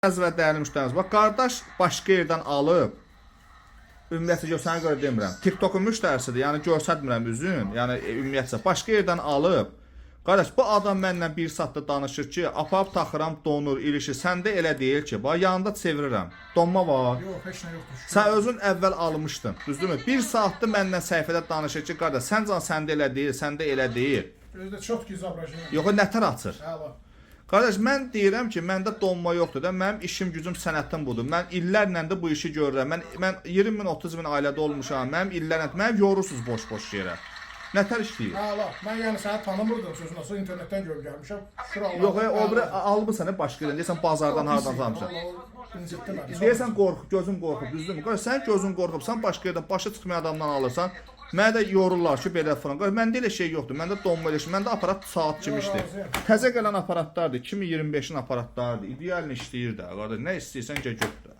Və dəyərli müştərimiz, bax, qardaş başqa yerdən alıb, ümumiyyətlə görsənə görə demirəm, TikTok'un müştərisidir, yəni görsətmirəm üzün, yəni ümumiyyətlə başqa yerdən alıb, qardaş, bu adam mənlə bir saatda danışır ki, aparıb taxıram, donur, ilişir, səndə elə deyil ki, bax, yanında çevirirəm, donma var. Yox, heç nə yoxdur. Sən özün əvvəl almışdın, düzdürmü? Bir saatdır mənlə səhifədə danışır ki, qardaş, sən can səndə elə deyil, səndə elə deyil. Özdə çox gizablaşır. Yox, nətər açır? Hələ. Qardaş, mən deyirəm ki, məndə donma yoxdur da, mənim işim, gücüm, sənətim budur. Mən illərlə də bu işi görürəm. Mən 20 min, 30 min ailədə olmuşam. Mənim illərlə, mənim yorursunuz boş-boş yerə. Nətər işləyir? Hələ. Mən yəni səni tanımırdım sözün olsa, internetdən görüb gəlmişəm. Şükür Allah'a. Yox, o biri almısan başqa yerdən. Deyirsən bazardan hardan almışam. İncitdi məni. Deyirsən qorxub, gözün qorxub, düzdürmü? Qardaş, sən gözün qorxub, sən başqa yerdən başı çıxmayan adamdan alırsan. Mənə də yorurlar ki, belə falan. Məndə elə şey yoxdur. Məndə donma elə şey. Məndə aparat saat kimi işləyir. Təzə gələn aparatlardır. 2025-in aparatlardır. İdealini işləyir də. Qardaş, nə istəyirsən götür.